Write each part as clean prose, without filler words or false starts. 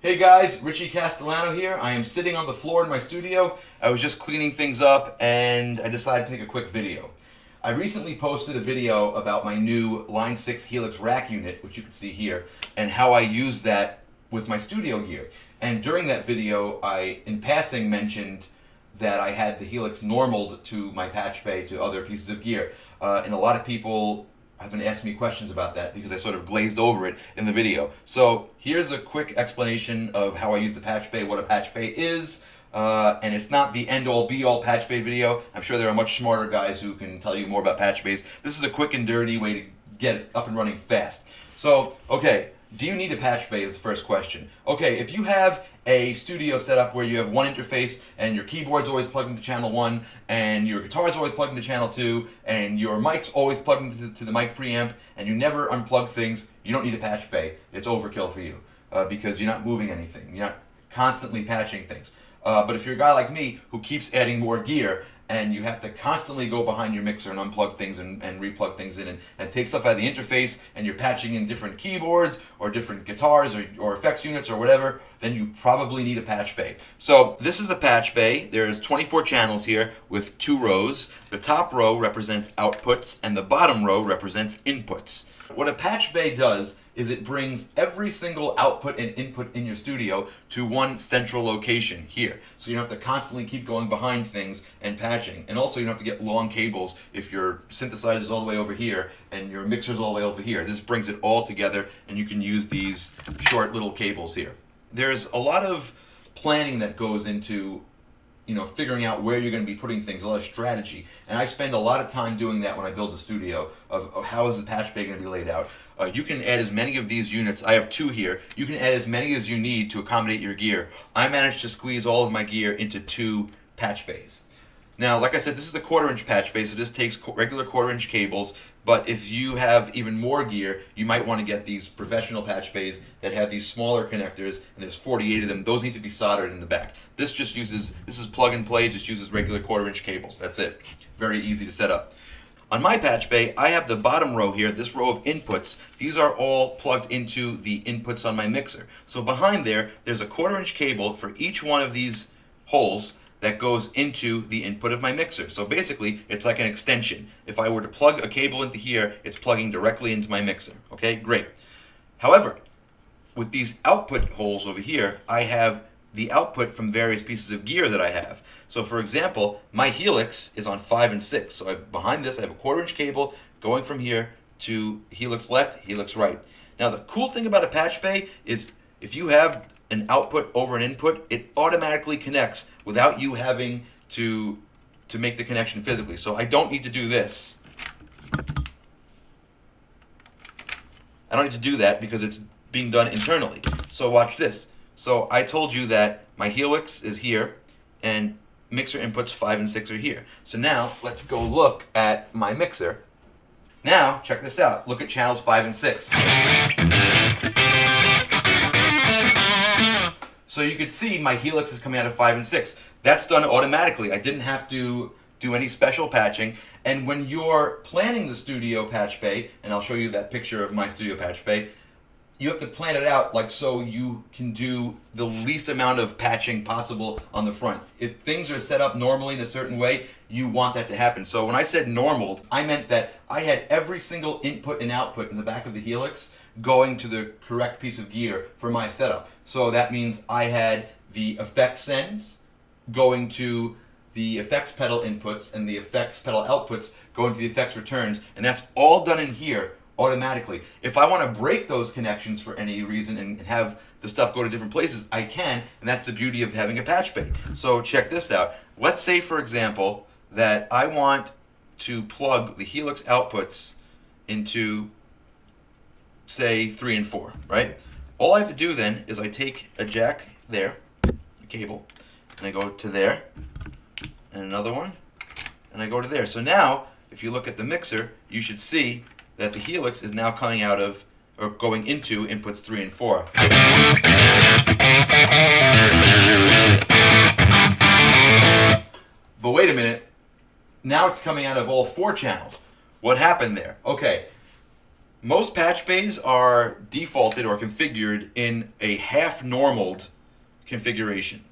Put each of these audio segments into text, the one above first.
Hey guys, Richie Castellano here. I am sitting on the floor in my studio. I was just cleaning things up and I decided to make a quick video. I recently posted a video about my new Line 6 Helix Rack unit, which you can see here, and how I use that with my studio gear. And during that video, I, in passing, mentioned that I had the Helix normaled to my Patchbay to other pieces of gear. And a lot of people have been asking me questions about that because I sort of glazed over it in the video. So here's a quick explanation of how I use the Patchbay, what a Patchbay is, and it's not the end-all be-all Patchbay video. I'm sure there are much smarter guys who can tell you more about Patchbays. This is a quick and dirty way to get it up and running fast. So, okay, do you need a Patchbay is the first question. Okay, if you have a studio setup where you have one interface and your keyboard's always plugged into channel 1 and your guitar's always plugged into channel 2 and your mic's always plugged into the mic preamp and you never unplug things, you don't need a Patchbay. It's overkill for you because you're not moving anything. You're not constantly patching things. But if you're a guy like me who keeps adding more gear and you have to constantly go behind your mixer and unplug things and replug things in and take stuff out of the interface and you're patching in different keyboards or different guitars or effects units or whatever, then you probably need a Patchbay. So this is a Patchbay. There's 24 channels here with 2 rows. The top row represents outputs and the bottom row represents inputs. What a Patchbay does is it brings every single output and input in your studio to one central location here. So you don't have to constantly keep going behind things and patching. And also you don't have to get long cables if your synthesizer's all the way over here and your mixer's all the way over here. This brings it all together and you can use these short little cables here. There's a lot of planning that goes into figuring out where you're going to be putting things, a lot of strategy. And I spend a lot of time doing that when I build a studio of how is the Patchbay going to be laid out. You can add as many of these units. I have 2 here. You can add as many as you need to accommodate your gear. I managed to squeeze all of my gear into 2 Patchbays. Now, like I said, this is a 1/4-inch Patchbay, so this takes regular 1/4-inch cables. But if you have even more gear, you might want to get these professional Patchbays that have these smaller connectors, and there's 48 of them. Those need to be soldered in the back. This is plug and play, just uses regular 1/4-inch cables. That's it. Very easy to set up. On my Patchbay, I have the bottom row here, this row of inputs. These are all plugged into the inputs on my mixer. So behind there's a 1/4-inch cable for each one of these holes that goes into the input of my mixer. So basically, it's like an extension. If I were to plug a cable into here, it's plugging directly into my mixer. Okay, great. However, with these output holes over here, I have the output from various pieces of gear that I have. So for example, my Helix is on 5 and 6. So behind this, I have a 1/4-inch cable going from here to Helix left, Helix right. Now the cool thing about a Patchbay is if you have an output over an input, it automatically connects without you having to make the connection physically. So I don't need to do this. I don't need to do that because it's being done internally. So watch this. So I told you that my Helix is here and mixer inputs 5 and 6 are here. So now let's go look at my mixer. Now check this out. Look at channels 5 and 6. So you could see my Helix is coming out of 5 and 6. That's done automatically. I didn't have to do any special patching. And when you're planning the studio Patchbay, and I'll show you that picture of my studio Patchbay, you have to plan it out like so you can do the least amount of patching possible on the front. If things are set up normally in a certain way, you want that to happen. So when I said normaled, I meant that I had every single input and output in the back of the Helix going to the correct piece of gear for my setup. So that means I had the effects sends going to the effects pedal inputs and the effects pedal outputs going to the effects returns, and that's all done in here automatically. If I want to break those connections for any reason and have the stuff go to different places, I can, and that's the beauty of having a Patchbay. So check this out. Let's say, for example, that I want to plug the Helix outputs into, say, 3 and 4, right? All I have to do then is I take a jack there, a cable, and I go to there, and another one, and I go to there. So now, if you look at the mixer, you should see that the Helix is now coming out of, or going into inputs 3 and 4. But wait a minute, now it's coming out of all 4 channels. What happened there? Okay, Most patch bays are defaulted or configured in a half-normaled configuration.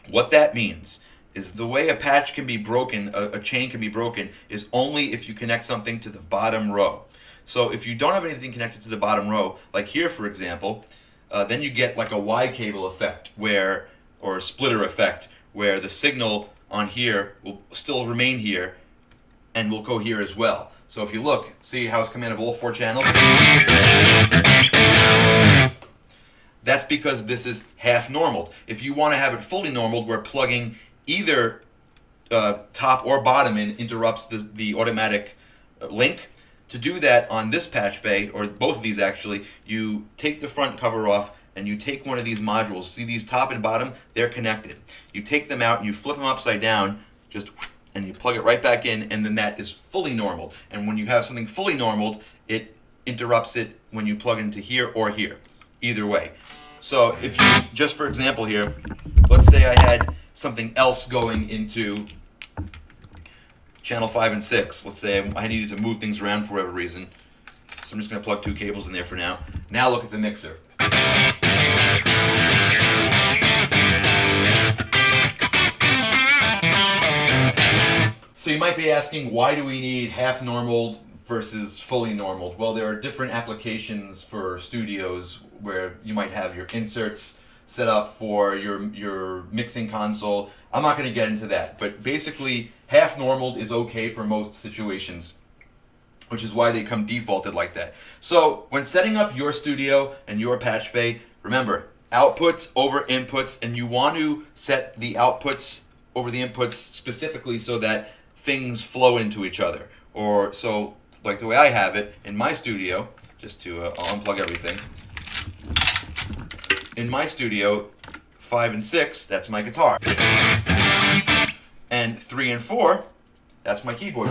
What that means is the way a patch can be broken, a chain can be broken, is only if you connect something to the bottom row. So if you don't have anything connected to the bottom row, like here for example, then you get like a Y cable effect where, or a splitter effect, where the signal on here will still remain here and will go here as well. So if you look, see how it's coming out of all 4 channels? That's because this is half normaled. If you want to have it fully normaled, where plugging either top or bottom in interrupts the automatic link, to do that on this patch bay, or both of these actually, you take the front cover off and you take one of these modules. See these top and bottom? They're connected. You take them out and you flip them upside down, and you plug it right back in, and then that is fully normaled. And when you have something fully normaled, it interrupts it when you plug into here or here, either way. So if you, just for example here, let's say I had something else going into channel 5 and 6. Let's say I needed to move things around for whatever reason. So I'm just going to plug 2 cables in there for now. Now look at the mixer. So you might be asking, why do we need half normaled versus fully normaled? Well, there are different applications for studios where you might have your inserts set up for your mixing console. I'm not going to get into that, but basically half normaled is okay for most situations, which is why they come defaulted like that. So when setting up your studio and your patch bay, remember, outputs over inputs, and you want to set the outputs over the inputs specifically so that things flow into each other. Or so, like the way I have it in my studio, just to I'll unplug everything. In my studio, 5 and 6, that's my guitar. And 3 and 4, that's my keyboard.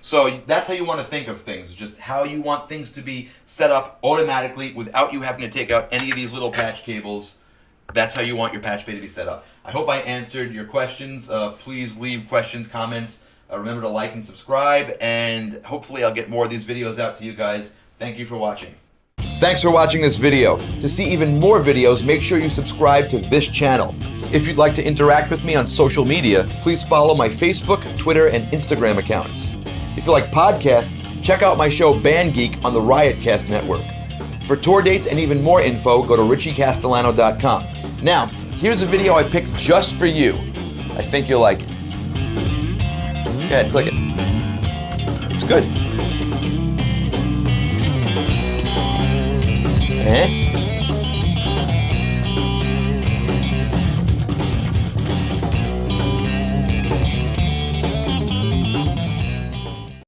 So that's how you want to think of things, just how you want things to be set up automatically without you having to take out any of these little patch cables. That's how you want your patch bay to be set up. I hope I answered your questions. Please leave questions, comments. Remember to like and subscribe, and hopefully I'll get more of these videos out to you guys. Thank you for watching. Thanks for watching this video. To see even more videos, make sure you subscribe to this channel. If you'd like to interact with me on social media, please follow my Facebook, Twitter, and Instagram accounts. If you like podcasts, check out my show Band Geek on the Riotcast Network. For tour dates and even more info, go to richiecastellano.com. Now, here's a video I picked just for you. I think you'll like it. Go ahead, click it. It's good.